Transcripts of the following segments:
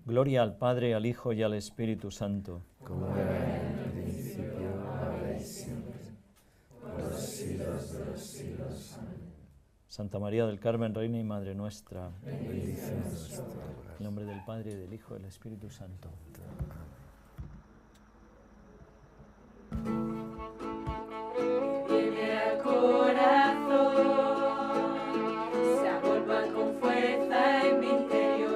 Gloria al Padre, al Hijo y al Espíritu Santo. Como era en el principio, ahora y siempre, por los siglos de los siglos. Amén. Santa María del Carmen, Reina y Madre nuestra. Bendice nuestro hogar. En nombre del Padre, y del Hijo y del Espíritu Santo. Viene al corazón, se agolpan con fuerza en mi interior.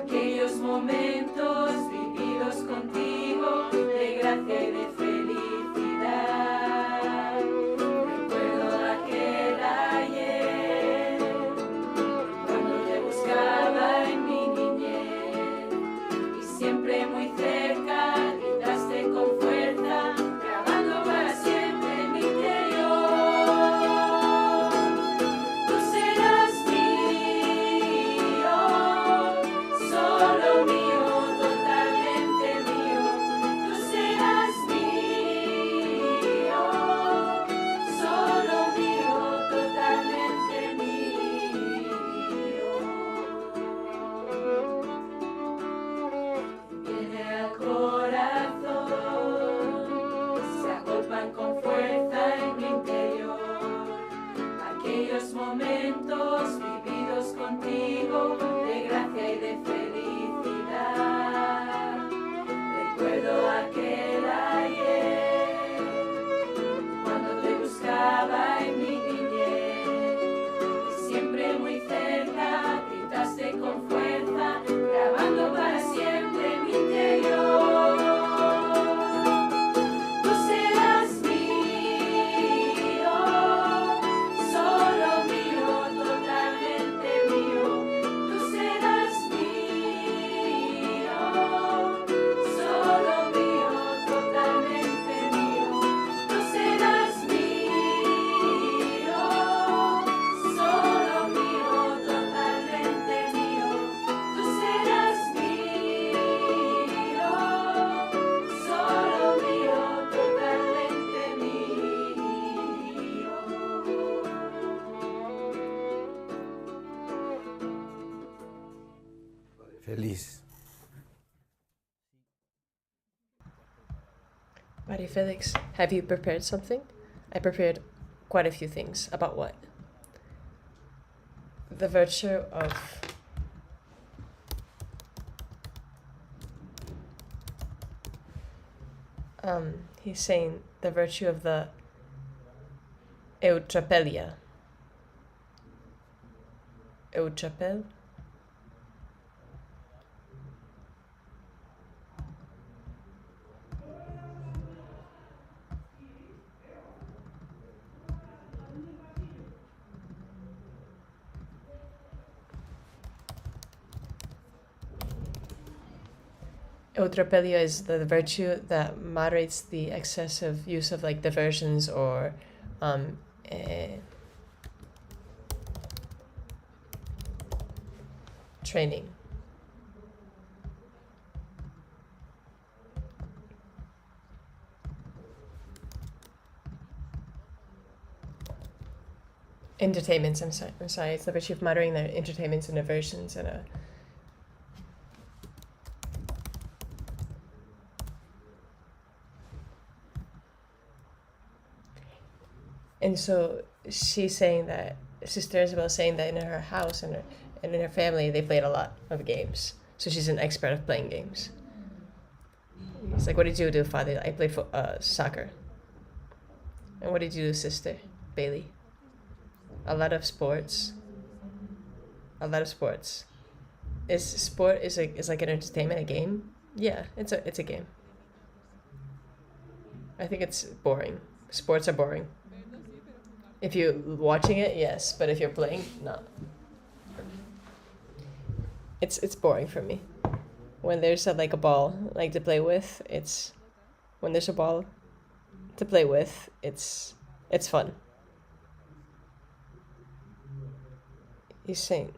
Aquellos momentos vividos contigo de gracia y de felicidad. Recuerdo aquel ayer, cuando te buscaba en mi niñez, y siempre muy cerca gritaste con fuerza, grabando para siempre en mi interior. Tú serás mío, solo mío, totalmente mío. Tú serás mío, solo mío, totalmente mío. Viene al corazón, se agolpan con fuerza en mi interior. Aquellos momentos vividos contigo de gracia y de felicidad. Recuerdo aquel ayer, cuando te buscaba en mi niñez, y siempre muy cerca gritaste con fuerza, grabando para siempre en mi interior. Tú serás mío, solo mío, totalmente mío. Tú serás mío, solo mío, totalmente mío. Tú serás mío, solo mío, totalmente mío. Tú serás mío, solo mío, totalmente mío. Feliz. Maria Felix, have you prepared something? I prepared quite a few things. About what? The virtue of he's saying the virtue of the eutrapelia. Eutrapel? Eutrapelia is the virtue that moderates the excessive use of like diversions or training. Entertainments, I'm sorry. It's the virtue of moderating their entertainments and diversions and And so she's saying that Sister Isabel is saying that in her house and in her family they played a lot of games. So she's an expert of playing games. It's like, what did you do, Father? I played soccer. And what did you do, Sister Bailey? A lot of sports. A lot of sports. Is sport is like an entertainment, a game? Yeah, it's a game. I think it's boring. Sports are boring. If you're watching it, yes, but if you're playing, no. It's boring for me. When there's a ball like to play with, when there's a ball to play with, it's fun. He's saying,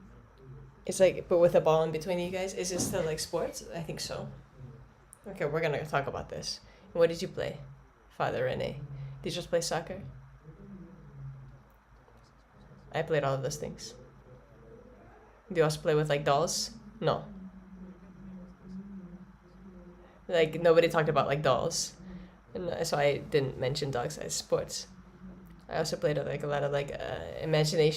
it's like, but with a ball in between you guys, is it still like sports? I think so. Okay, we're gonna talk about this. What did you play, Father Rene? Did you just play soccer? I played all of those things. Do you also play with like dolls? No. Like nobody talked about like dolls, and so I didn't mention dogs as sports. I also played like a lot of like imaginary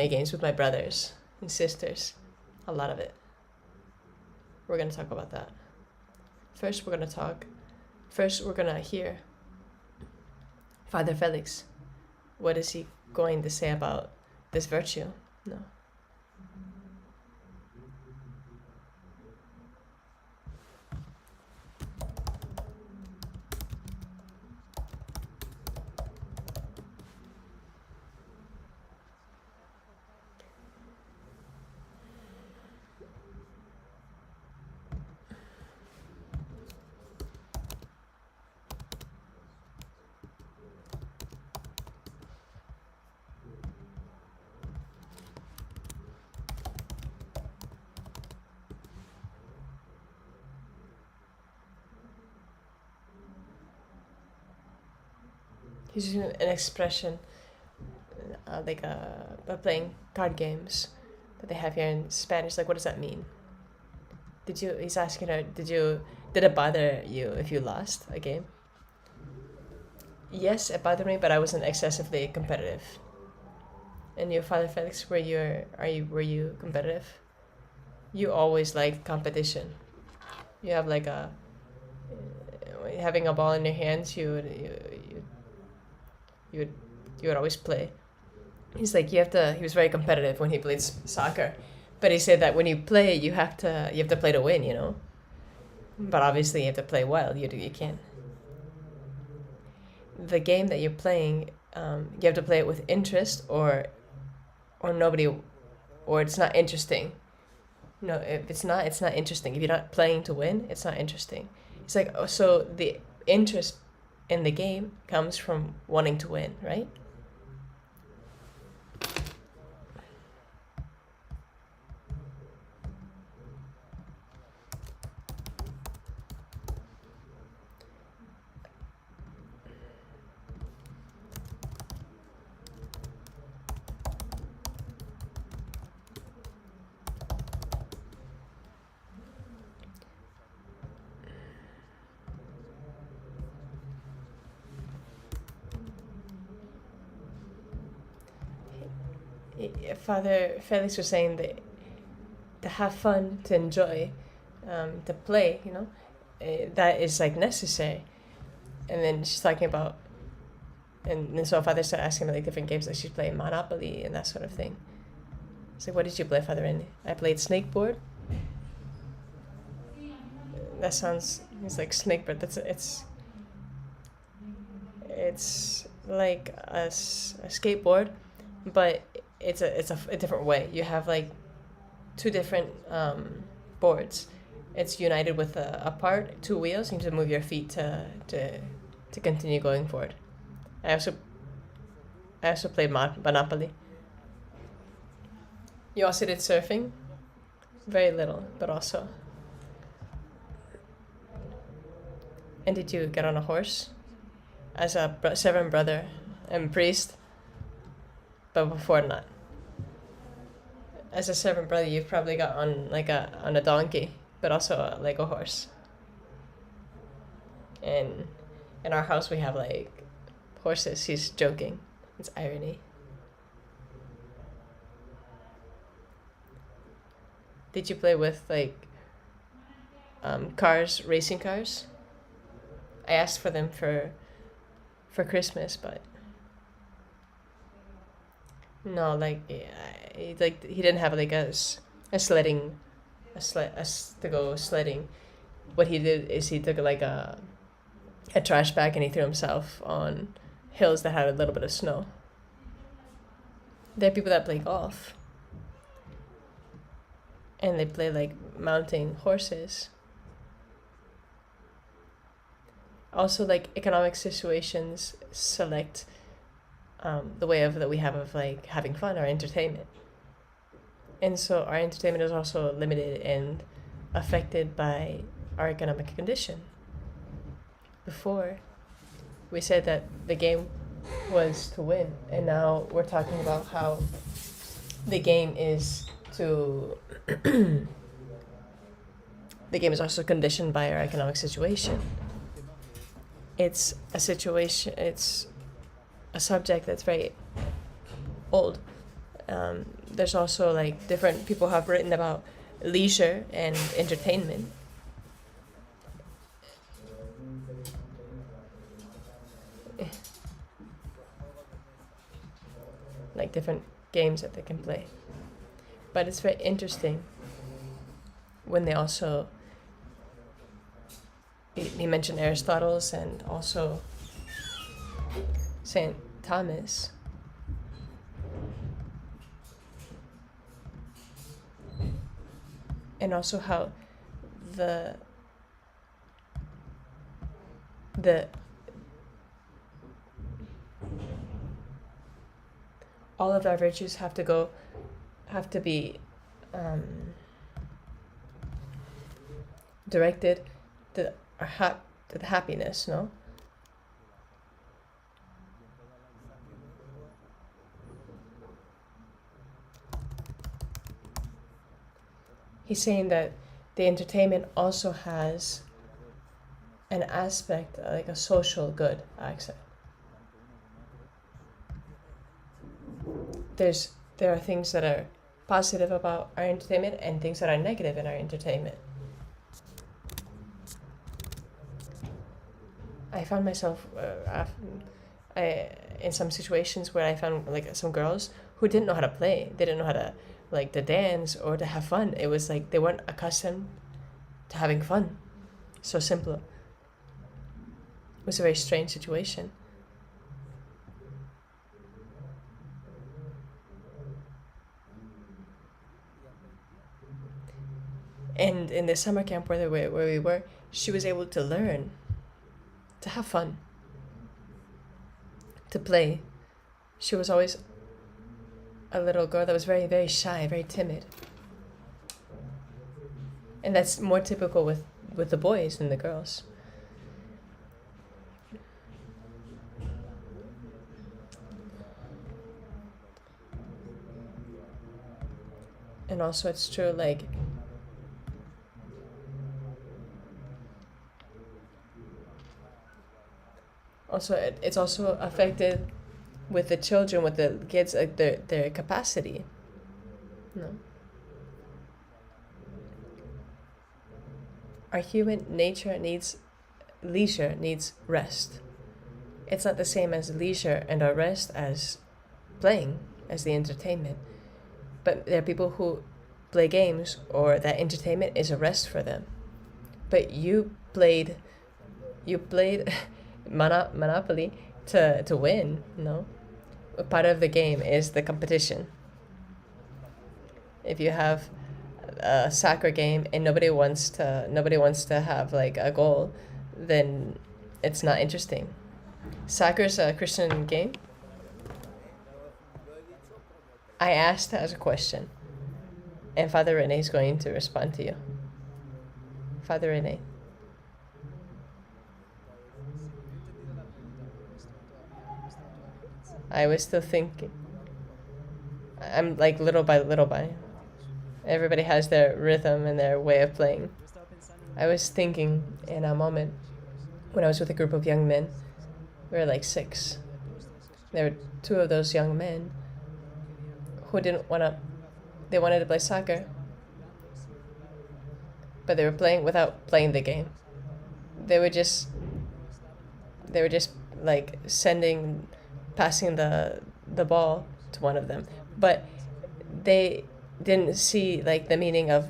games with my brothers and sisters. A lot of it. We're gonna talk about that. First, we're gonna hear Father Felix. What is he going to say about this virtue? No. He's using an expression, by playing card games that they have here in Spanish. Like, what does that mean? He's asking her, did it bother you if you lost a game? Yes, it bothered me, but I wasn't excessively competitive. And you, Father Felix, were you competitive? You always liked competition. You have like having a ball in your hands, you would always play. He's like, he was very competitive when he played soccer, but he said that when you play, you have to play to win, you know. But obviously, you have to play well. You can't. The game that you're playing, you have to play it with interest, or nobody, or it's not interesting. No, if it's not interesting. If you're not playing to win, it's not interesting. It's like, oh, so the interest in the game comes from wanting to win, right? Father Felix was saying that to have fun, to enjoy, to play, you know, that is like necessary. And then she's talking about, and so Father started asking me like different games, like she's playing Monopoly and that sort of thing. It's like, what did you play, Father Randy? I played Snakeboard. That sounds, it's like Snakeboard. It's like a skateboard, but it's a different way. You have like two different boards. It's united with two wheels. You need to move your feet to continue going forward. I also played Monopoly. You also did surfing? Very little, but also. And did you get on a horse? As a servant brother and priest? But before not. As a servant brother, you've probably got on a donkey, but also like a horse. And in our house we have like horses. He's joking. It's irony. Did you play with like cars, racing cars? I asked for them for Christmas, but no, like he didn't have like a sledding, to go sledding. What he did is he took like a trash bag and he threw himself on hills that had a little bit of snow. There are people that play golf, and they play like mounting horses. Also, like economic situations select the way that we have of like having fun, our entertainment. And so our entertainment is also limited and affected by our economic condition. Before, we said that the game was to win, and now we're talking about how the game is to the game is also conditioned by our economic situation. It's a situation, it's a subject that's very old. There's also like different people have written about leisure and entertainment. Like different games that they can play. But it's very interesting when they also, he mentioned Aristotle's and also St. Thomas. And also how the all of our virtues have to be directed to the happiness, no? He's saying that the entertainment also has an aspect, like a social good aspect. There are things that are positive about our entertainment and things that are negative in our entertainment. I found myself in some situations where I found like some girls who didn't know how to play. They didn't know how to like to dance or to have fun. It was like they weren't accustomed to having fun. So simple. It was a very strange situation. And in the summer camp where we were, she was able to learn, to have fun, to play. She was always a little girl that was very, very shy, very timid. And that's more typical with the boys than the girls. And also it's true, like, it's also affected with the children, with the kids, like their capacity. No. Our human nature needs leisure, needs rest. It's not the same as leisure and our rest as playing, as the entertainment. But there are people who play games or that entertainment is a rest for them. But you played Monopoly to win, no? Part of the game is the competition. If you have a soccer game and nobody wants to have like a goal, then it's not interesting. Soccer's a Christian game. I asked as a question, and Father Rene is going to respond to you. Father Rene. I was still thinking. I'm like little by little by. Everybody has their rhythm and their way of playing. I was thinking in a moment when I was with a group of young men. We were like 6. There were 2 of those young men who they wanted to play soccer, but they were playing without playing the game. They were just like passing the ball to one of them, but they didn't see like the meaning of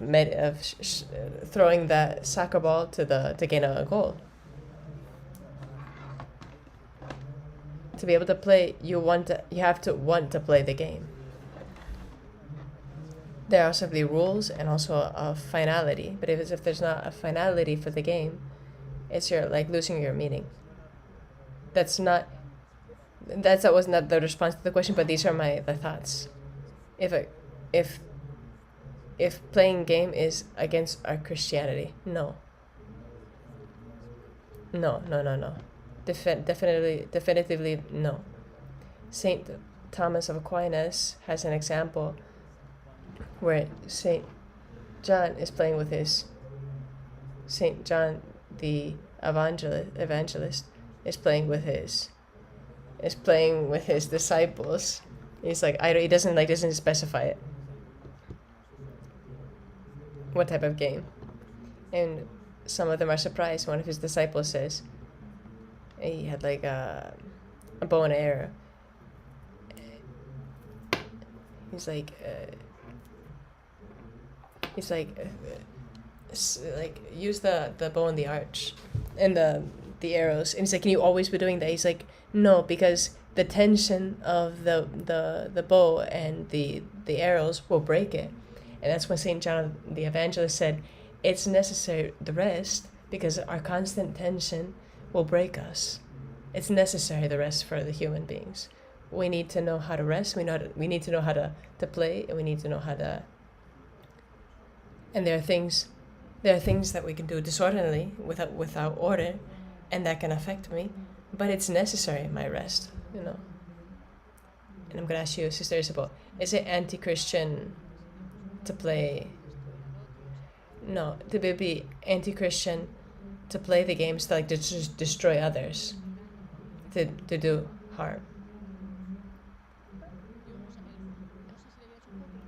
throwing that soccer ball to gain a goal. To be able to play, you have to want to play the game. There are also the rules and also a finality, but if there's not a finality for the game, it's like losing your meaning. That wasn't the response to the question, but these are the thoughts. If playing game is against our Christianity, no. Definitively no. Saint Thomas of Aquinas has an example where Saint John is playing with his Saint John the evangelist is playing with his disciples. He's like, he doesn't specify it. What type of game? And some of them are surprised. One of his disciples says he had like a bow and arrow. He's like use the bow and the arch and the arrows. And he's like, can you always be doing that? He's like, no, because the tension of the bow and the arrows will break it. And that's when Saint John the Evangelist said, it's necessary the rest, because our constant tension will break us. It's necessary the rest for the human beings. We need to know how to rest. We need to know how to play, and we need to know how to. And there are things that we can do disorderly without order, and that can affect me. But it's necessary, my rest, And I'm gonna ask you, Sister Isabel, is it anti-Christian to play? No, to be anti-Christian to play the games to to just destroy others, to do harm.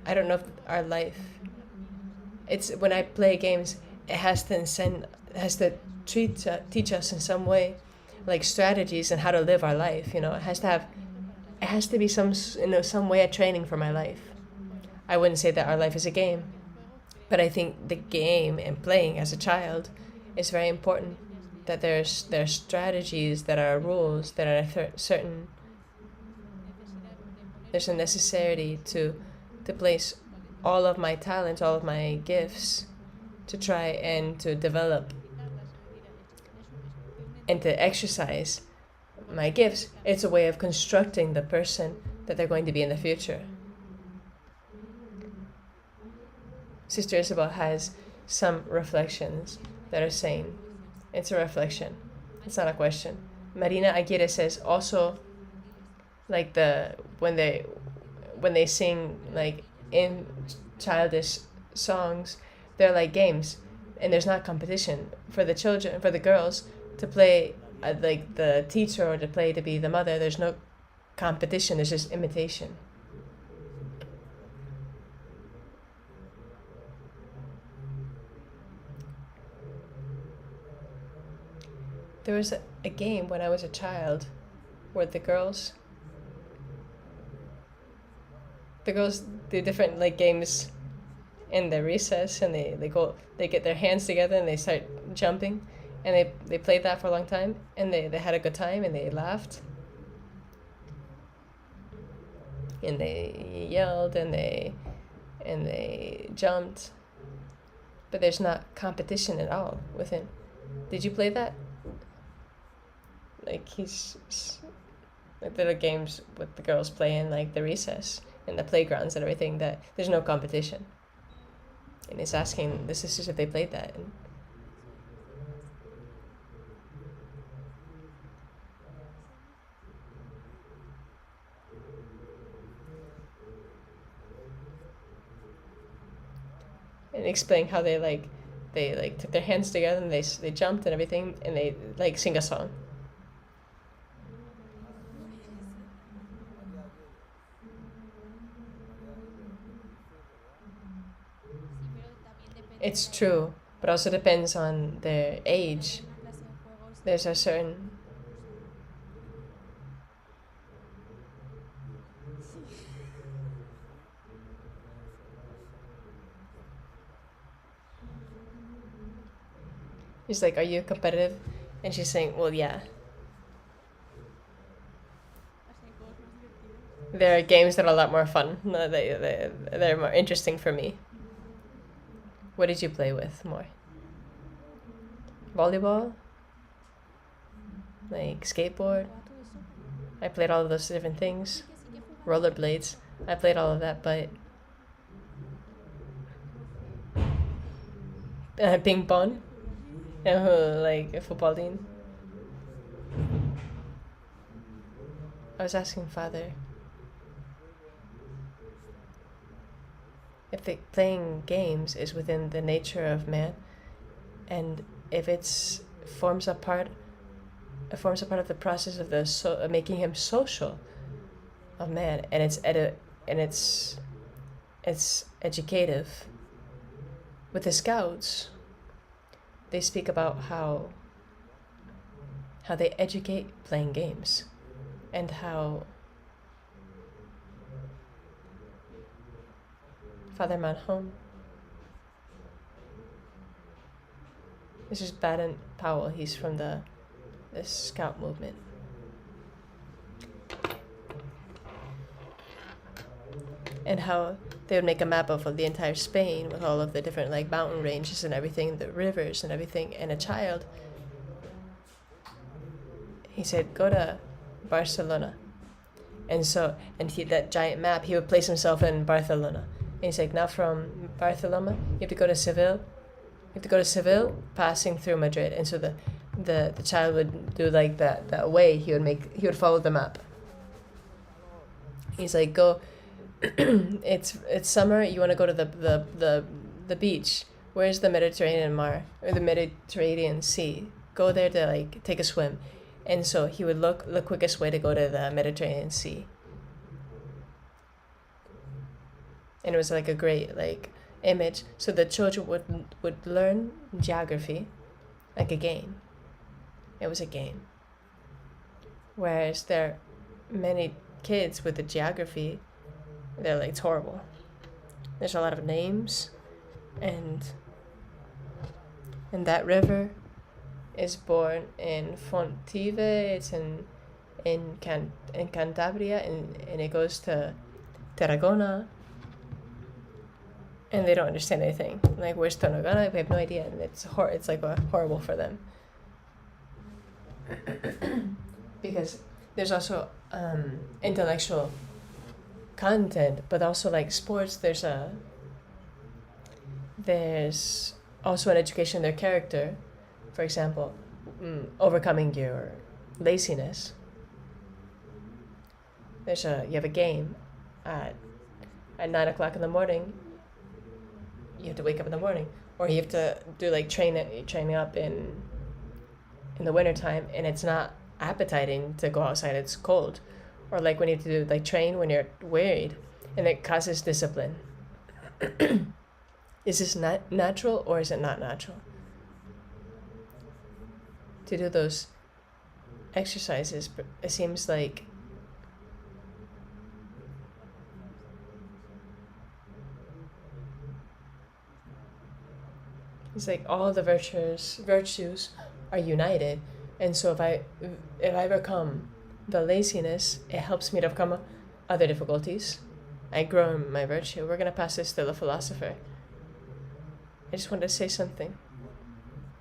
I don't know if our life. It's when I play games, it has to teach us in some way, like strategies and how to live our life. It has to be some way of training for my life. I wouldn't say that our life is a game, but I think the game and playing as a child is very important. That there's strategies, that are rules, that are certain. There's a necessity to place all of my talents, all of my gifts, to try and to develop and to exercise my gifts. It's a way of constructing the person that they're going to be in the future. Sister Isabel has some reflections that are saying, it's a reflection, it's not a question. Marina Aguirre says also, like when they sing like in childish songs, they're like games, and there's not competition for the children, for the girls to play like the teacher, or to play to be the mother. There's no competition, there's just imitation. There was a game when I was a child where the girls do different like games in the recess, and they get their hands together and they start jumping, and they played that for a long time, and they had a good time, and they laughed, and they yelled, and they jumped, but there's not competition at all within. Did you play that? Like like little games with the girls playing, like the recess and the playgrounds and everything, that there's no competition. And he's asking the sisters if they played that. And explain how they took their hands together, and they jumped and everything, and they like sing a song. It's true, but also depends on their age. There's a certain. He's like, are you competitive? And she's saying, well, yeah. There are games that are a lot more fun. They're more interesting for me. What did you play with more? Volleyball? Like skateboard? I played all of those different things. Rollerblades. I played all of that, but ping pong? Like a football team. I was asking Father if playing games is within the nature of man, and if it forms a part of the process of of making him social of man, and it's educative. With the Scouts, they speak about how they educate playing games, and how Father Manhome, this is Baden Powell, he's from the Scout movement. And how they would make a map of the entire Spain with all of the different like mountain ranges and everything, the rivers and everything. And a child, he said, go to Barcelona. And that giant map, he would place himself in Barcelona. And he's like, now from Barcelona, you have to go to Seville. You have to go to Seville, passing through Madrid. And so the child would do like that way. He would follow the map. He's like, go. It's summer. You want to go to the beach. Where's the Mediterranean Mar or the Mediterranean Sea? Go there to like take a swim. And so he would look the quickest way to go to the Mediterranean Sea. And it was like a great like image. So the children would learn geography like a game. It was a game. Whereas there are many kids with the geography, they're like, it's horrible. There's a lot of names, and that river is born in Fontive. It's in Cantabria, and it goes to Tarragona, and they don't understand anything. Like, where's Tarragona? We have no idea, and it's like horrible for them. Because there's also intellectual content, but also like sports. There's also an education in their character. For example, overcoming your laziness. You have a game at 9 o'clock in the morning. You have to wake up in the morning, or you have to do like training up in the wintertime, and it's not appetizing to go outside. It's cold. Or like when you have to do like train when you're wearied, and it causes discipline. Is this natural or is it not natural? To do those exercises, it seems like it's like all the virtues are united, and so if I overcome the laziness, it helps me to overcome other difficulties. I grow in my virtue. We're gonna pass this to the philosopher. I just wanted to say something.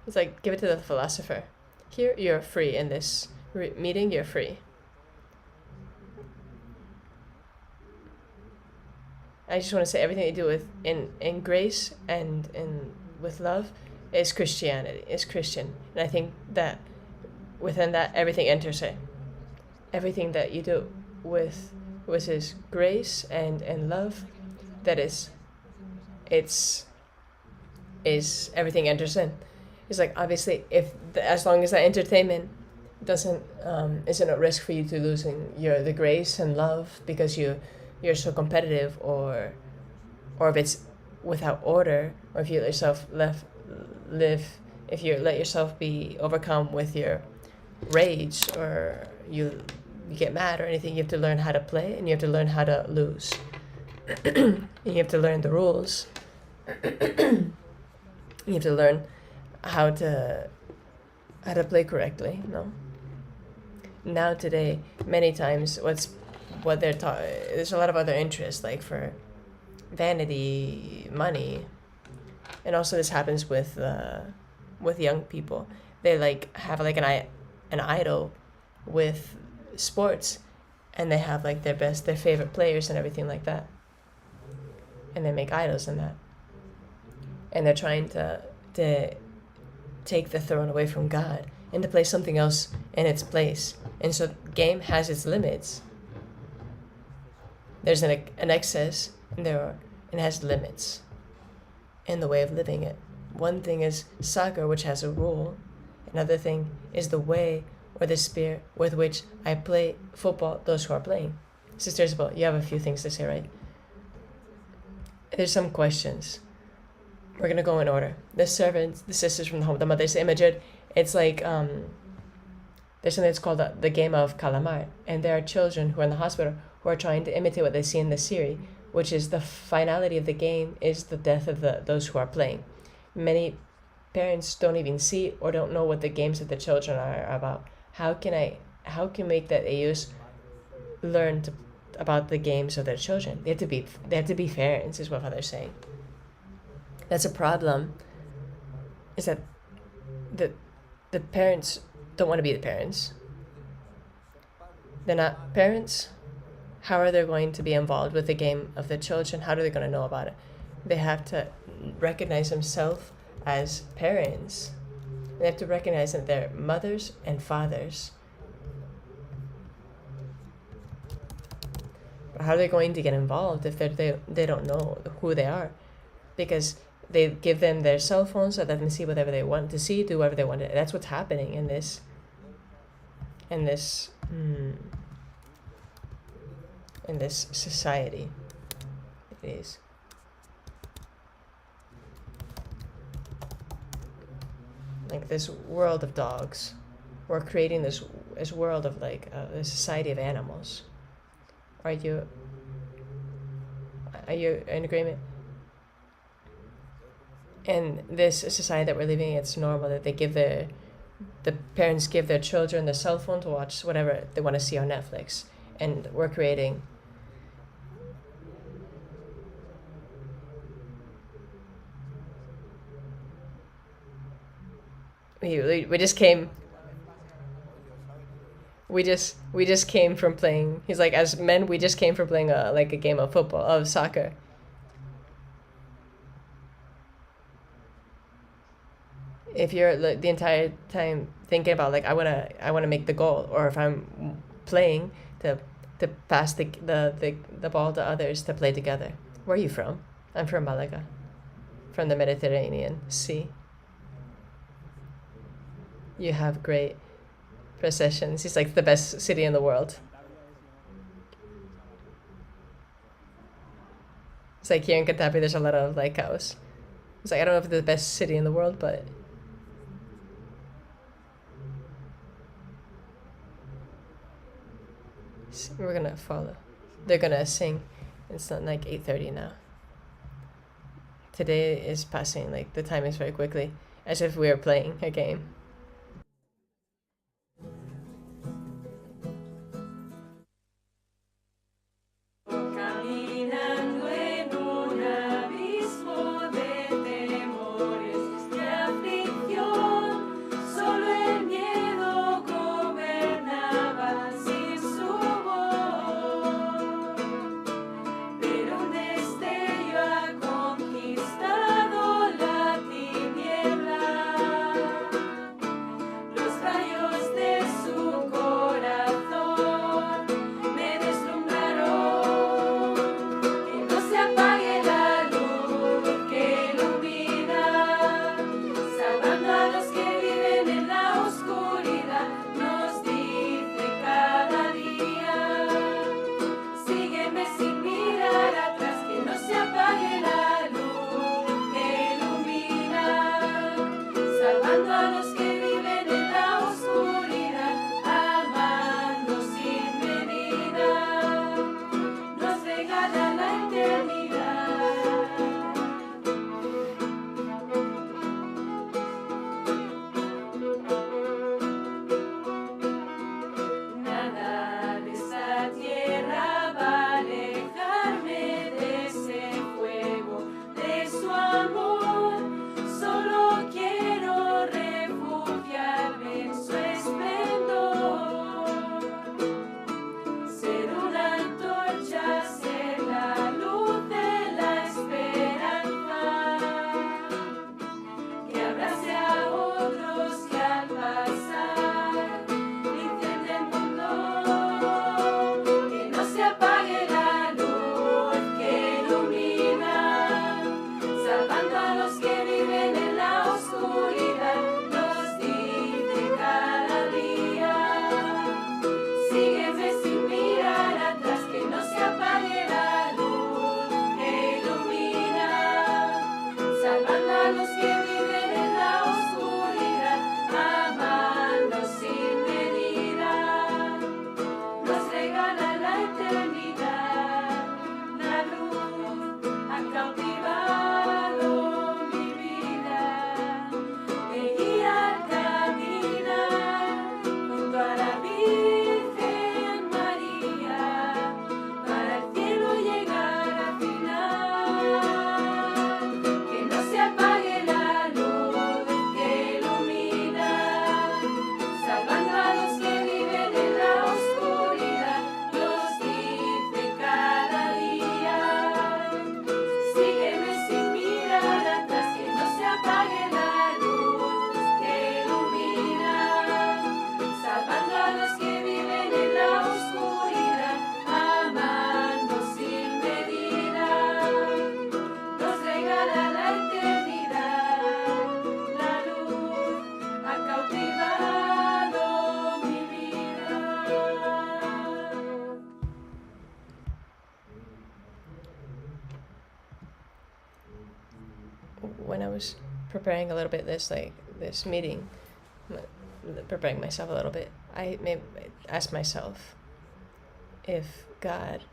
It's like, give it to the philosopher. Here, you're free in this meeting. You're free. I just want to say everything you do with in grace and with love is Christianity. Is Christian, and I think that within that everything enters it. Everything that you do with his grace and love, that is everything enters in. It's like, obviously, as long as that entertainment isn't a risk for you to losing the grace and love because you're so competitive, or if it's without order, or if you let yourself if you let yourself be overcome with your rage, or you get mad or anything, you have to learn how to play, and you have to learn how to lose. And you have to learn the rules. You have to learn how to play correctly. No. Now today, many times, what they're taught. There's a lot of other interests, like for vanity, money, and also this happens with young people. They like have like an idol with sports, and they have like their favorite players and everything like that, and they make idols in that, and they're trying to take the throne away from God and to place something else in its place. And so game has its limits. There's an excess, and it has limits in the way of living it, one thing is soccer, which has a rule. Another thing is the way or the spirit with which I play football, those who are playing. Sister Isabel, you have a few things to say, right? There's some questions. We're going to go in order. The servants, the sisters from the home, the mothers, the Imagid, it's like, there's something that's called the game of calamar. And there are children who are in the hospital who are trying to imitate what they see in the series, which is the finality of the game is the death of those who are playing. Many parents don't even see or don't know what the games of the children are about. How can make that ellos learn about the games of their children? They have to be parents, is what Father's saying. That's a problem. Is that the parents don't want to be the parents. They're not parents. How are they going to be involved with the game of the children? How are they going to know about it? They have to recognize themselves as parents. They have to recognize that they're mothers and fathers. How are they going to get involved if they don't know who they are? Because they give them their cell phones so that they can see whatever they want to see, do whatever they want to. That's what's happening in this society. It is. Like this world of dogs. We're creating this world of like a society of animals. Are you in agreement? And this society that we're living in, it's normal that the parents give their children the cell phone to watch whatever they want to see on Netflix. And we're creating we just came from playing. He's like, as men, we just came from playing a game of football, of soccer. If you're the entire time thinking about like I wanna make the goal, or if I'm playing to pass the ball to others to play together. Where are you from? I'm from Malaga, from the Mediterranean Sea. You have great processions. It's like the best city in the world. It's like here in Catapi, there's a lot of like cows. It's like, I don't know if it's the best city in the world, but we're gonna follow. They're gonna sing. It's not like 8:30 now. Today is passing, like the time is very quickly, as if we were playing a game. Solo quiero refugio. preparing a little bit this meeting, preparing myself a little bit, I may ask myself if God,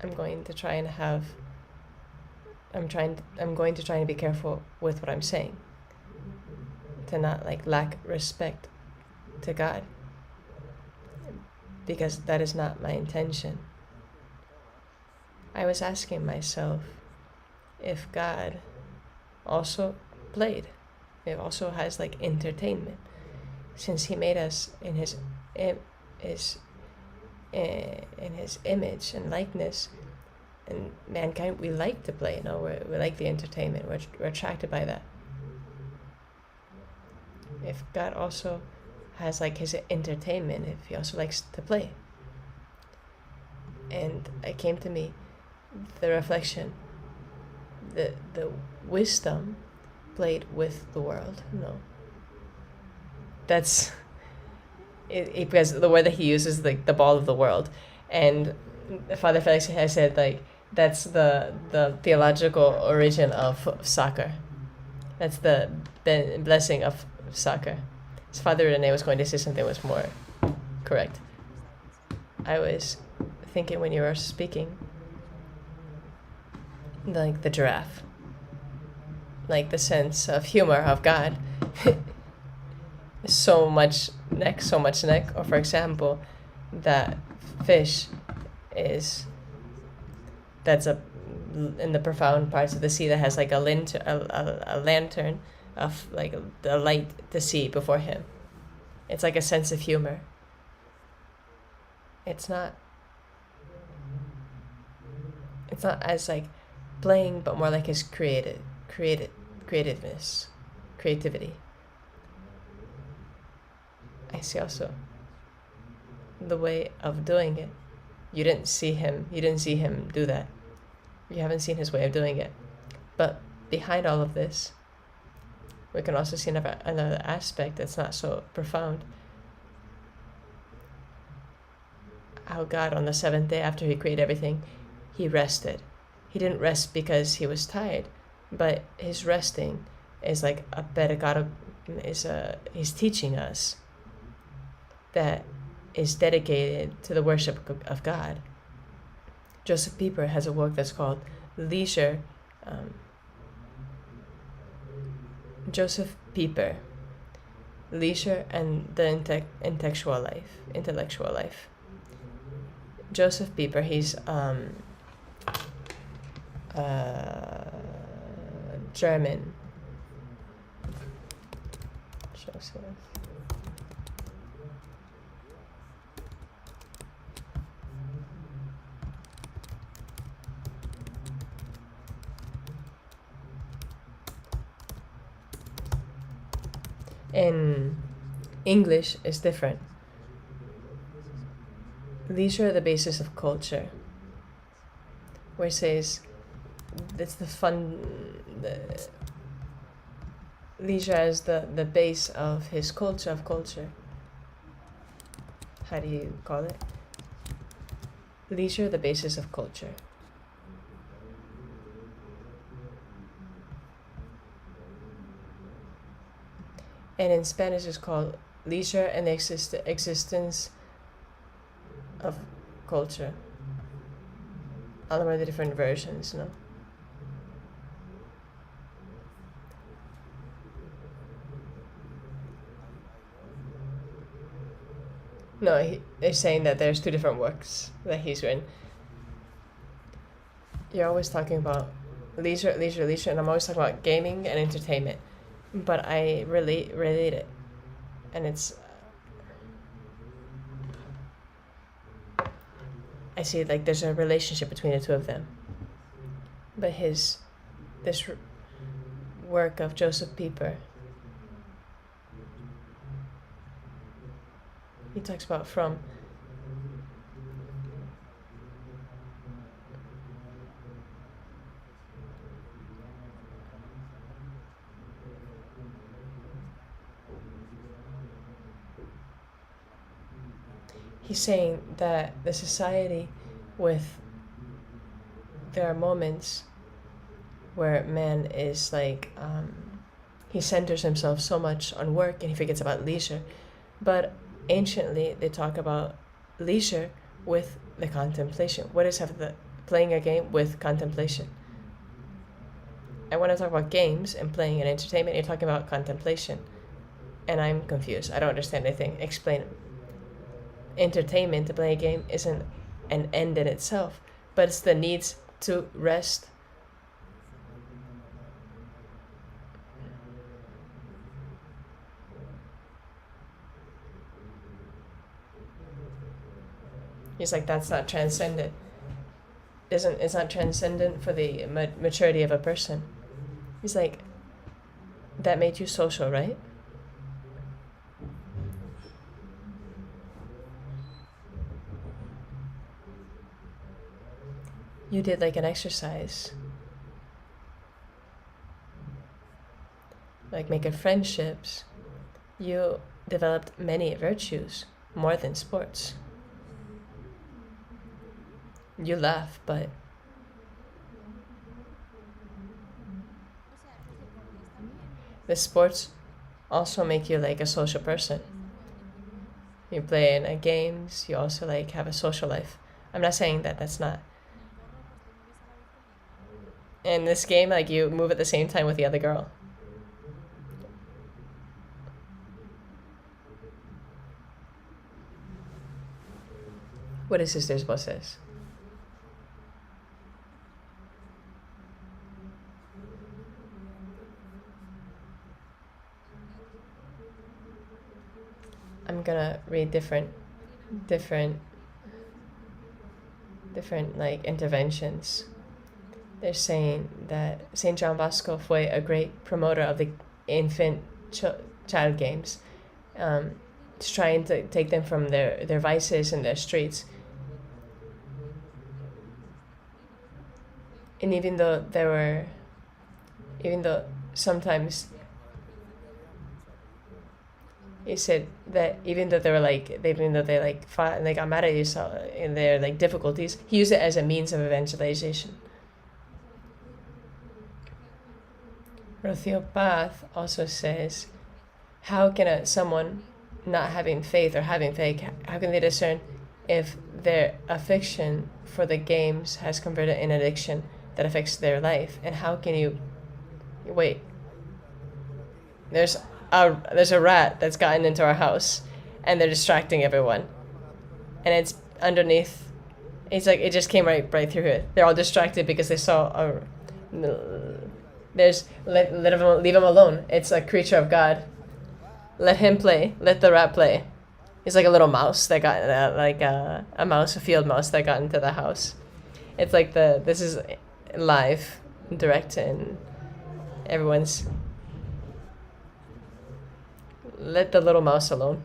I'm going to try and be careful with what I'm saying, to not lack respect to God, because that is not my intention. I was asking myself if God also played, it also has entertainment, since he made us in his image and likeness, and mankind, we like to play, we like the entertainment, we're attracted by that. If God also has his entertainment, if he also likes to play. And it came to me, the reflection, the wisdom played with the world. No, that's it, because the word that he uses, the ball of the world, and Father Felix has said that's the theological origin of soccer. That's the blessing of soccer. His Father Rene was going to say something was more correct. I was thinking when you were speaking, the giraffe, the sense of humor of God. so much neck, or for example, that fish that's in the profound parts of the sea that has a lantern of the light to see before him. It's a sense of humor. It's not as playing, but more his creativeness, creativity. I see also the way of doing it. You didn't see him do that. You haven't seen his way of doing it. But behind all of this, we can also see another aspect that's not so profound. How God, on the seventh day after he created everything, he rested. He didn't rest because he was tired, but his resting is a pedagogic, he's teaching us that is dedicated to the worship of God. Joseph Pieper has a work that's called Leisure. Joseph Pieper, Leisure and the Intellectual Life. Joseph Pieper, he's German. Joseph. In English is different. Leisure, the basis of culture, where it says that's the fun. Leisure as the base of his culture. How do you call it? Leisure, the basis of culture. And in Spanish it's called Leisure and the Existence of Culture. All of the different versions, no? No, he's saying that there's two different works that he's written. You're always talking about leisure, and I'm always talking about gaming and entertainment. But I relate it, and it's I see there's a relationship between the two of them. But this work of Joseph Pieper, he talks about from he's saying that the society there are moments where man is like, he centers himself so much on work and he forgets about leisure. But anciently, they talk about leisure with the contemplation. What is playing a game with contemplation? And when I talk about games and playing and entertainment, you're talking about contemplation. And I'm confused. I don't understand anything. Explain it. Entertainment, to play a game, isn't an end in itself, but it's the needs to rest. He's like, that's not transcendent. It's not transcendent for the maturity of a person. He's like, that made you social, right? You did like an exercise, like making friendships. You developed many virtues, more than sports. You laugh, but the sports also make you like a social person. You play in games, you also like have a social life. I'm not saying that that's not. In this game, like you move at the same time with the other girl. What is Sister's boss says? I'm gonna read different like interventions. They're saying that St. John Bosco fue a great promoter of the infant child games, trying to take them from their vices and their streets. And even though sometimes, he said that even though they fought and they got mad at you in their like difficulties, he used it as a means of evangelization. Rocio Paz also says, how can someone not having faith or having faith, how can they discern if their affection for the games has converted in addiction that affects their life? And how can you wait? There's a rat that's gotten into our house and they're distracting everyone, and it's underneath. It's like it just came right through it. They're all distracted because they saw leave him alone. It's a creature of God. Let him play. Let the rat play. He's like a little mouse that got a field mouse that got into the house. It's like this is live, direct, and everyone's. Let the little mouse alone.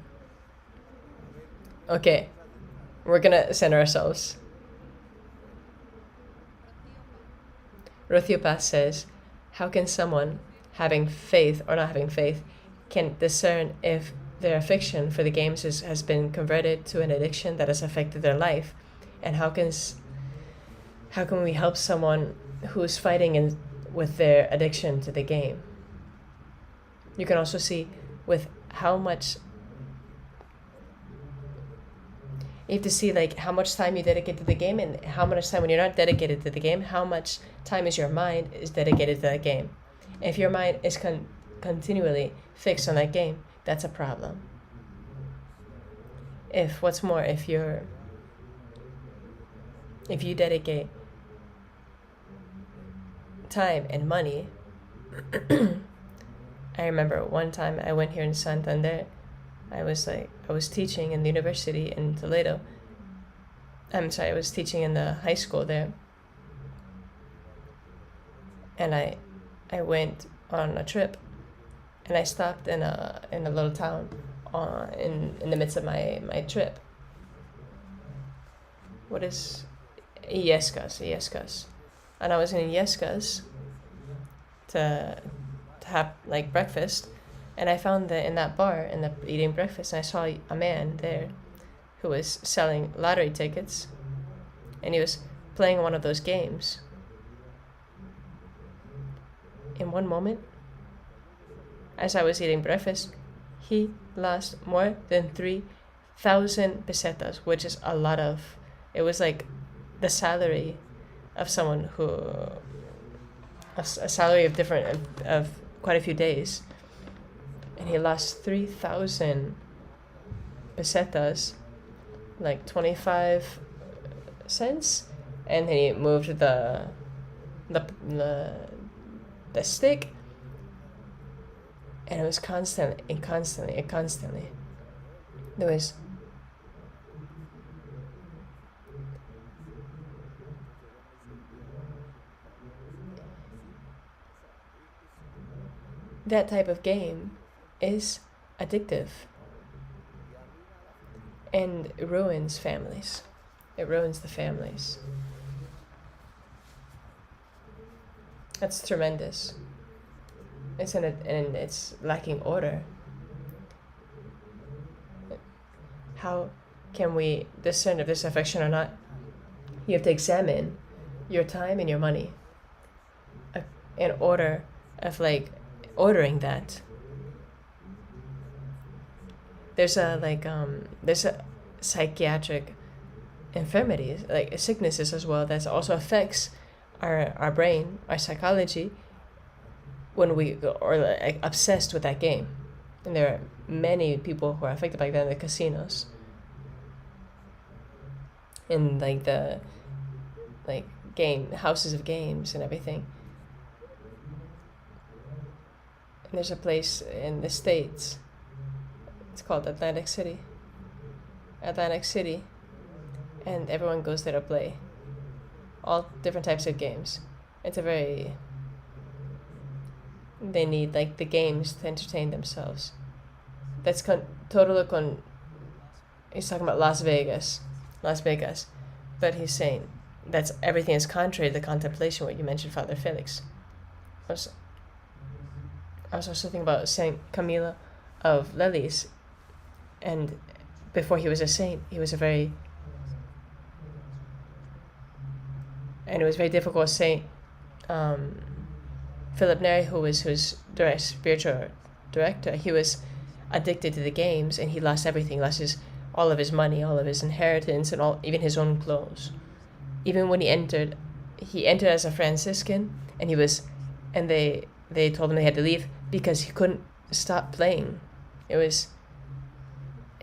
Okay, we're gonna center ourselves. Rocio Paz says, how can someone having faith or not having faith can discern if their affection for the games has been converted to an addiction that has affected their life? And how can we help someone who's fighting with their addiction to the game? You can also see with how much you have to see like how much time you dedicate to the game, and how much time when you're not dedicated to the game, how much time is your mind is dedicated to that game. If your mind is continually fixed on that game, that's a problem. If you dedicate time and money. I remember one time I went here in Santander. I was teaching in the university in Toledo. I was teaching in the high school there. And I went on a trip, and I stopped in a little town in the midst of my trip. What is Illescas? And I was in Illescas to have like breakfast, and I found in that bar eating breakfast, and I saw a man there who was selling lottery tickets, and he was playing one of those games. in one moment, as I was eating breakfast, he lost more than 3,000 pesetas, which is a lot of, it was like the salary of someone who, a salary of quite a few days. And he lost 3,000 pesetas, like 25 cents, and then he moved the stick, and it was constantly. There was that type of game is addictive and ruins families. It ruins the families. That's tremendous. And it's lacking order. How can we discern if there's affection or not? You have to examine your time and your money in order of like ordering that. There's a psychiatric infirmities, like sicknesses as well, that also affects our brain, our psychology, when we are like obsessed with that game. And there are many people who are affected by that in the casinos, in like the game houses of games and everything. And there's a place in the States, it's called Atlantic City, and everyone goes there to play all different types of games. They need like the games to entertain themselves. That's he's talking about Las Vegas, but he's saying that's everything is contrary to the contemplation, what you mentioned, Father Felix. I was also thinking about Saint Camilo of Lelis, and before he was a saint, he was and it was very difficult. Saint Philip Neri, who was his spiritual director, he was addicted to the games, and he lost everything. He lost all of his money, all of his inheritance, and even his own clothes. Even when he entered as a Franciscan, and they told him they had to leave because he couldn't stop playing. It was,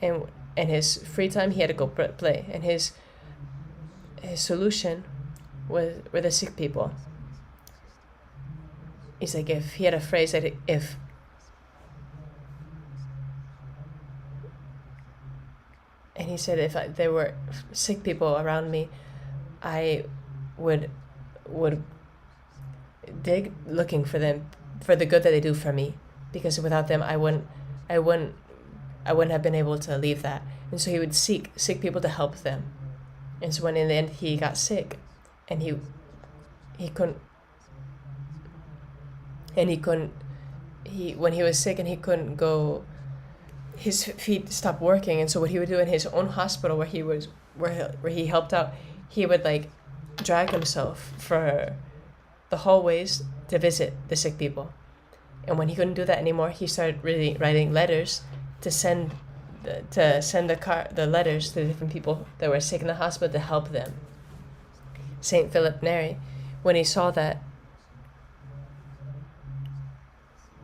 and his free time he had to go play, and his solution were the sick people. He's like, if he had a phrase that if and he said, if there were sick people around me, I would dig looking for them, for the good that they do for me, because without them I wouldn't have been able to leave that. And so he would seek sick people to help them. And so when in the end he got sick, and he couldn't, when he was sick and he couldn't go, his feet stopped working. And so what he would do in his own hospital where he helped out, he would like drag himself for the hallways to visit the sick people. And when he couldn't do that anymore, he started really writing letters to send the letters to the different people that were sick in the hospital to help them. Saint Philip Neri, when he saw that,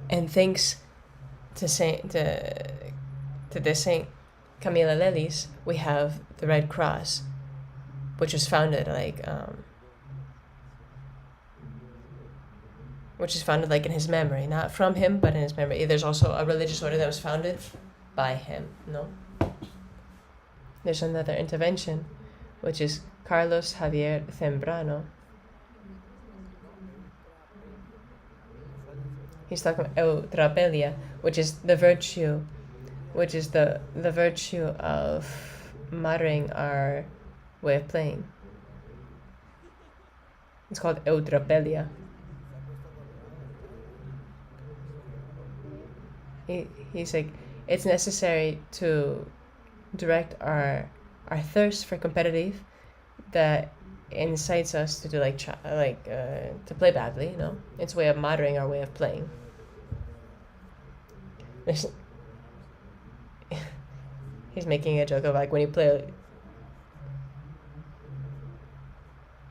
and thanks to Saint Camilo Lelis, we have the Red Cross, which was founded in his memory, not from him, but in his memory. There's also a religious order that was founded by him. No. There's another intervention, which is Carlos Javier Zambrano. He's talking about eutrapelia, which is the virtue, the virtue of moderating our way of playing. It's called eutrapelia. He's like, it's necessary to direct our thirst for competitive, that incites us to do to play badly. You know, it's a way of moderating our way of playing. He's making a joke of like when you play.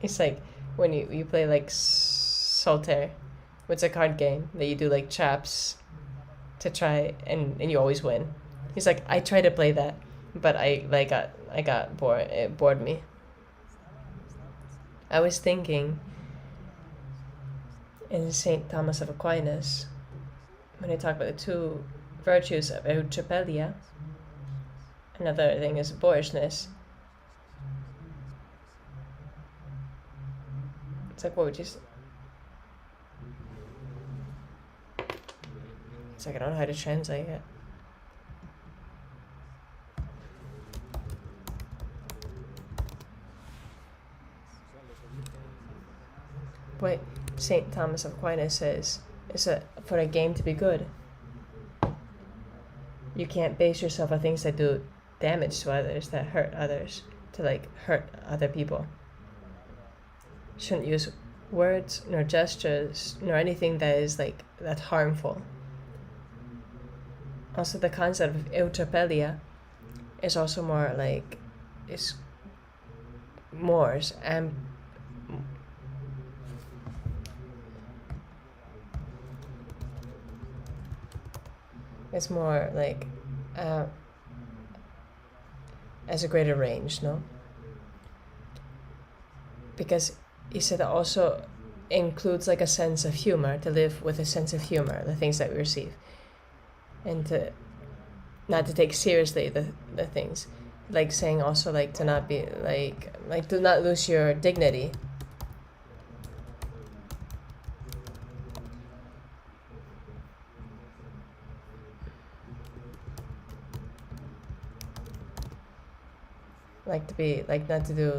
It's like when you play like solitaire, which is a card game that you do like chaps to try and you always win. He's like, I tried to play that, but I got bored. It bored me. I was thinking in St. Thomas of Aquinas, when they talk about the two virtues of eutrapelia, another thing is boorishness. It's like, what would you say? It's like, I don't know how to translate it. What St. Thomas of Aquinas says is that for a game to be good, you can't base yourself on things that do damage to others, that hurt others, to like hurt other people. Shouldn't use words nor gestures nor anything that is like that's harmful. Also, the concept of eutrapelia is also more like it's mores and it's more like as a greater range, no? Because he said it also includes like a sense of humor, to live with a sense of humor, the things that we receive. And to not to take seriously the things. Like saying also like to not be like do not lose your dignity. Like to be like not to do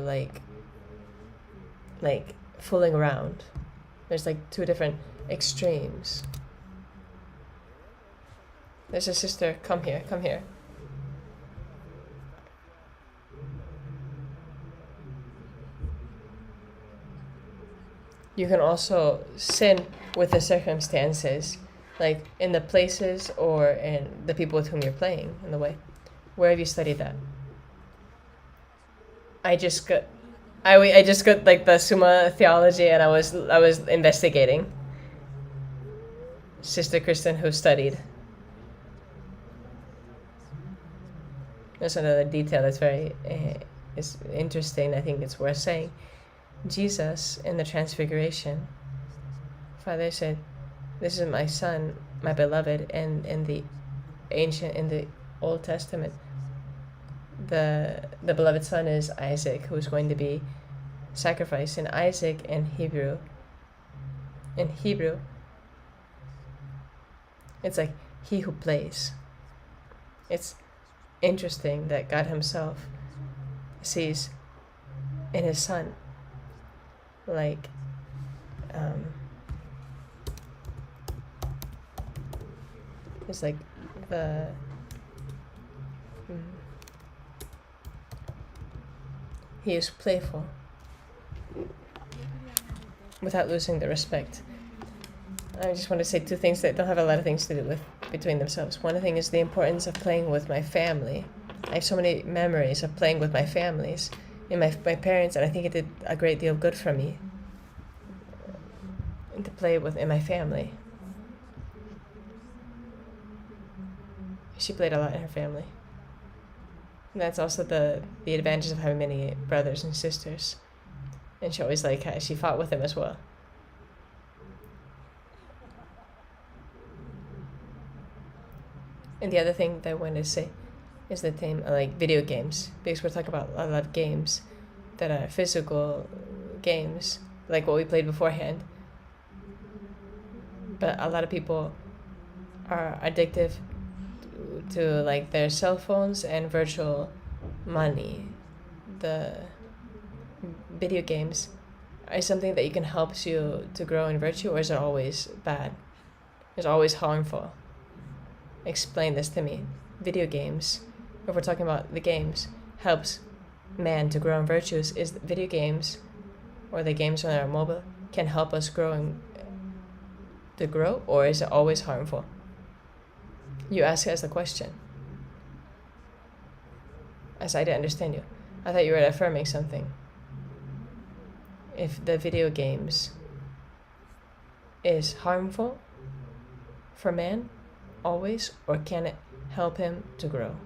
like fooling around. There's like two different extremes. There's a sister, come here. You can also sin with the circumstances, like in the places or in the people with whom you're playing, in the way. Where have you studied that? I just got like the Summa theology, and I was investigating. Sister Kristen, who studied. There's another detail that's very is interesting. I think it's worth saying. Jesus in the Transfiguration, Father said, "This is my son, my beloved." And in the Old Testament, the beloved son is Isaac, who's going to be sacrificed. And Isaac in Hebrew, it's like he who plays. It's interesting that God himself sees in his son like it's like the he is playful without losing the respect. I just want to say two things that don't have a lot of things to do with between themselves. One thing is the importance of playing with my family. I have so many memories of playing with my families and my parents, and I think it did a great deal of good for me to play with in my family. She played a lot in her family. And that's also the advantage of having many brothers and sisters. And she always she fought with them as well. And the other thing that I wanted to say is the theme like video games, because we're talking about a lot of games that are physical games, like what we played beforehand. But a lot of people are addictive to like their cell phones and virtual money. The video games are something that you can help you to grow in virtue, or is it always bad? Is it always harmful? Explain this to me. Video games, if we're talking about the games, helps man to grow in virtues. Is video games or the games on our mobile can help us grow, or is it always harmful? You ask us the question. As I didn't understand you. I thought you were affirming something. If the video games is harmful for man, always, or can it help him to grow?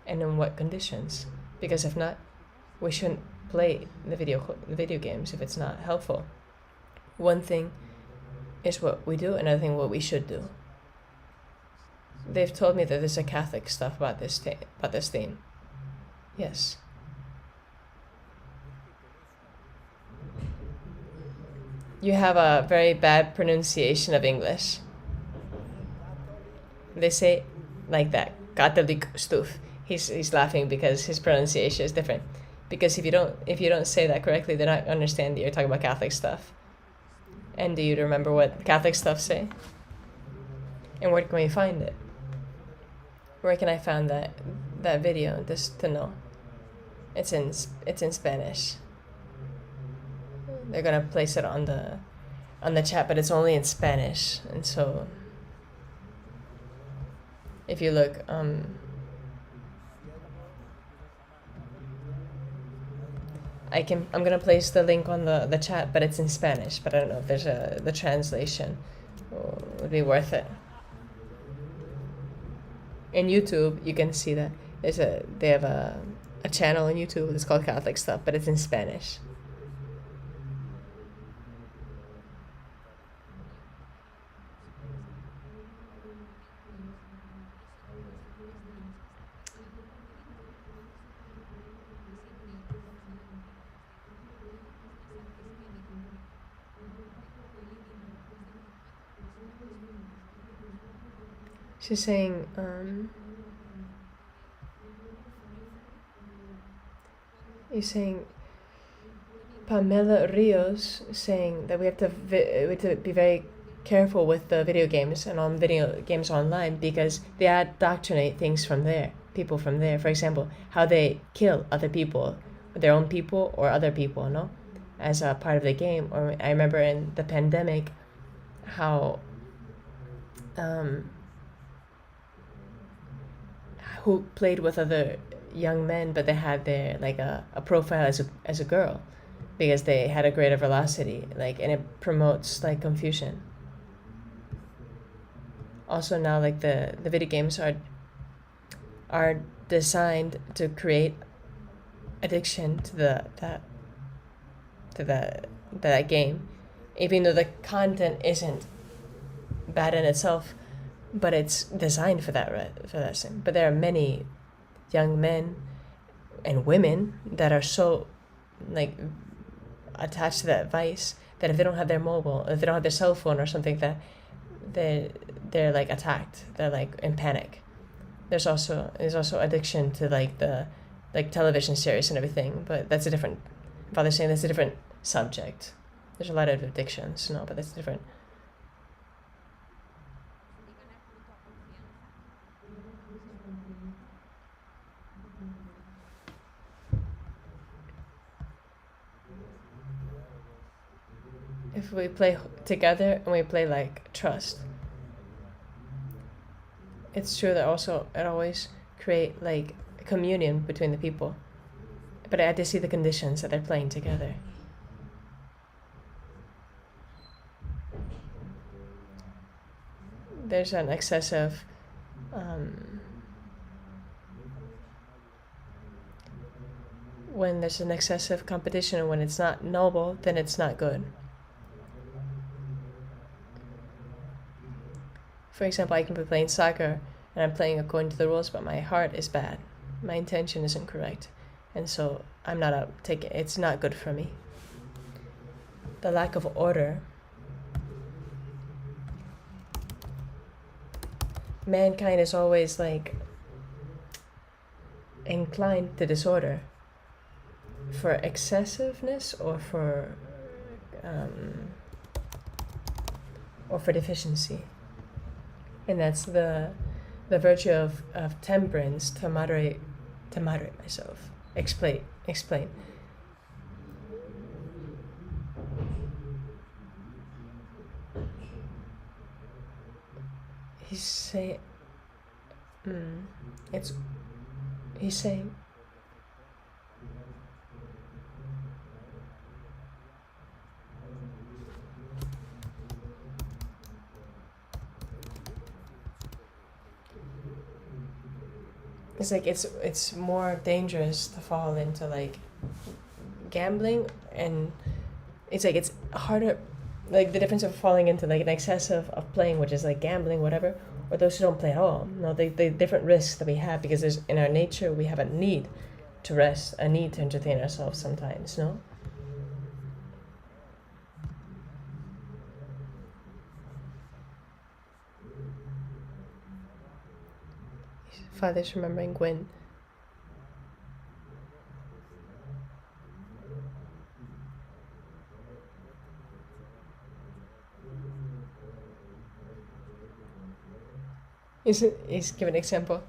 And in what conditions? Because if not, we shouldn't play the video games if it's not helpful. One thing is what we do, another thing what we should do. They've told me that there's a Catholic stuff about this theme. Yes. You have a very bad pronunciation of English. They say like that, Catholic stuff. He's laughing because his pronunciation is different. Because if you don't say that correctly, they're not understand that you're talking about Catholic stuff. And do you remember what Catholic stuff say? And where can we find it? Where can I find that video just to know? It's in Spanish. They're gonna place it on the chat, but it's only in Spanish. And so if you look I'm gonna place the link on the chat, but it's in Spanish, but I don't know if there's the translation would be worth it. In YouTube, you can see that they have a channel on YouTube that's called Catholic Stuff, but it's in Spanish. She's saying, you're saying, Pamela Rios saying that we have to be very careful with the video games and on video games online because they indoctrinate things from there, people from there. For example, how they kill other people, their own people or other people, no? As a part of the game. Or I remember in the pandemic, how who played with other young men, but they had their like a profile as a girl, because they had a greater velocity, and it promotes confusion. Also now the video games are designed to create addiction to that game, even though the content isn't bad in itself. But it's designed for that thing. But there are many young men and women that are so attached to that vice that if they don't have their mobile, if they don't have their cell phone or something, that they're attacked. They're in panic. There's also addiction to the television series and everything. But that's a different. Father's saying that's a different subject. There's a lot of addictions, but that's different. If we play together and we play trust, it's true that also it always create communion between the people. But I had to see the conditions that they're playing together. There's an excessive when there's an excessive competition and when it's not noble, then it's not good. For example, I can be playing soccer and I'm playing according to the rules, but my heart is bad. My intention isn't correct. And so it's not good for me. The lack of order. Mankind is always inclined to disorder for excessiveness or for deficiency. And that's the virtue of temperance, to moderate myself. Explain. he's saying, he's saying, it's like it's more dangerous to fall into like gambling, and it's like it's harder, like the difference of falling into like an excess of playing, which is like gambling, whatever, or those who don't play at all. No, the different risks that we have, because there's in our nature we have a need to rest, a need to entertain ourselves sometimes, no? Father's remembering Gwyn. He's giving an example.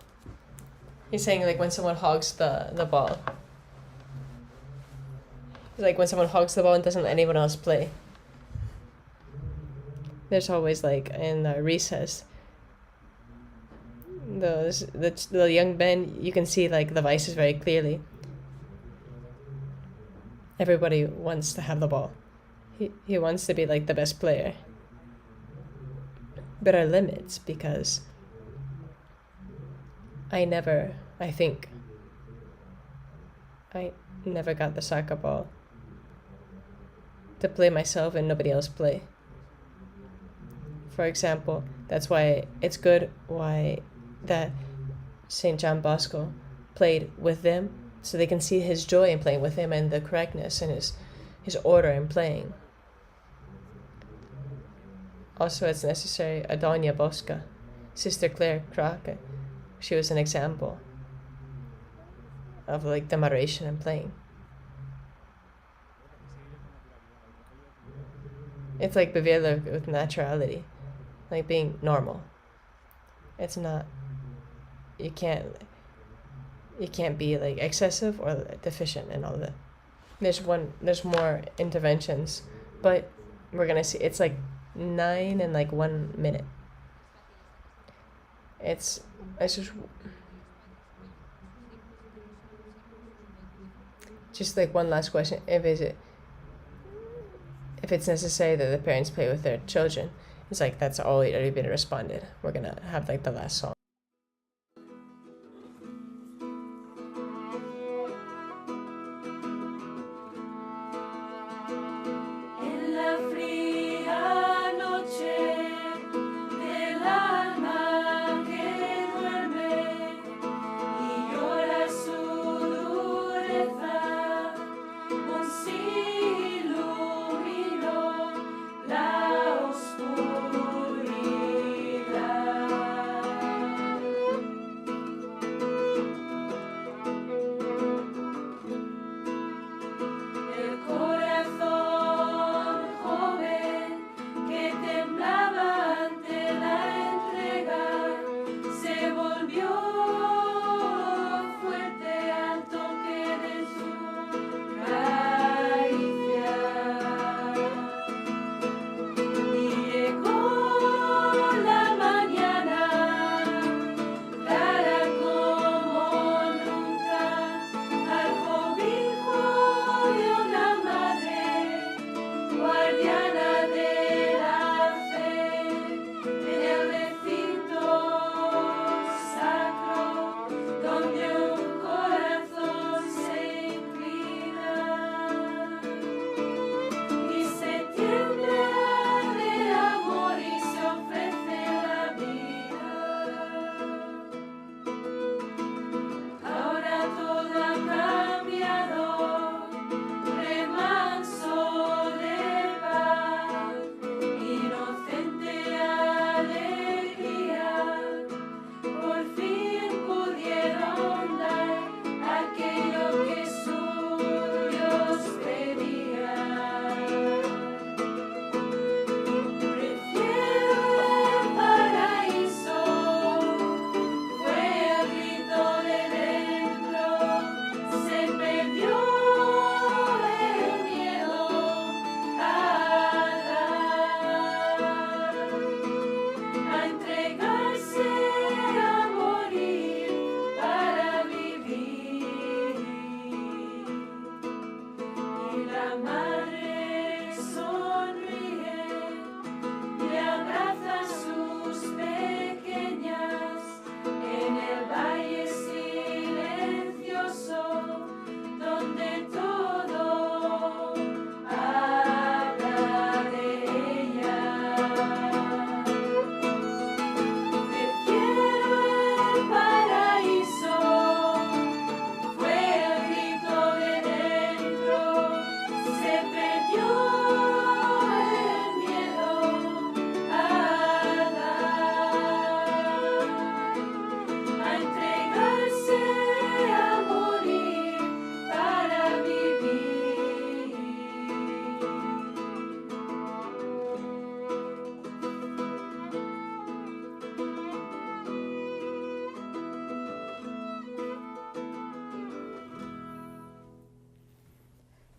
He's saying like when someone hogs the ball. It's like when someone hogs the ball and doesn't let anyone else play. There's always like in the recess, the young men, you can see like the vices very clearly. Everybody wants to have the ball. He wants to be like the best player. But our limits, because I never got the soccer ball to play myself and nobody else play. For example, that's why it's good why that St. John Bosco played with them, so they can see his joy in playing with him and the correctness and his order in playing. Also, it's necessary, Adonia Bosca, Sister Claire Krake, she was an example of like the moderation in playing. It's like bevægelse with naturality, like being normal. It's not, you can't be like excessive or deficient in all of that. There's more interventions, but we're gonna see, it's like 9 and like 1 minute. It's just like one last question. If it's necessary that the parents play with their children, it's like that's already been responded. We're gonna have like the last song. En la fría noche del alma que duerme y llora su dureza, nos iluminó la oscuridad.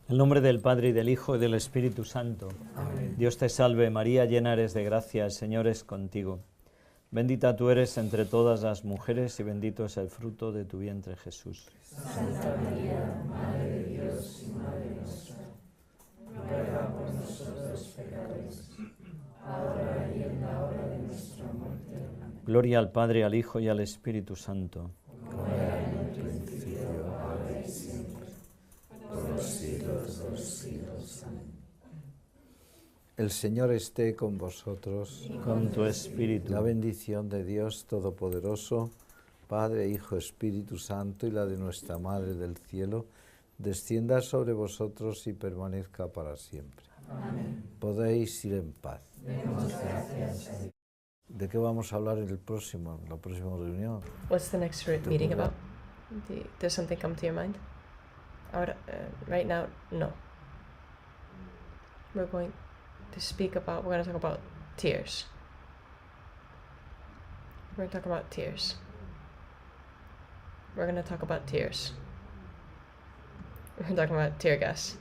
En el nombre del Padre, y del Hijo, y del Espíritu Santo. Amén. Dios te salve, María, llena eres de gracia, el Señor es contigo. Bendita tú eres entre todas las mujeres, y bendito es el fruto de tu vientre, Jesús. Santa María, Madre de Dios y Madre nuestra, ruega por nosotros pecadores, ahora y en la hora de nuestra muerte. Amén. Gloria al Padre, al Hijo y al Espíritu Santo. Como era en el principio, ahora y siempre, por los siglos de los siglos. Amén. El Señor esté con vosotros. Con tu Espíritu. La bendición de Dios Todopoderoso, Padre, Hijo, Espíritu Santo, y la de nuestra Madre del Cielo, descienda sobre vosotros y permanezca para siempre. Amén. Podéis ir en paz. Demos gracias. ¿De qué vamos a hablar en la próxima reunión? What's the next meeting about? Does something come to your mind? Right now, no. We're going to talk about tears. We're going to talk about tears. We're going to talk about tears. We're talking about tear gas.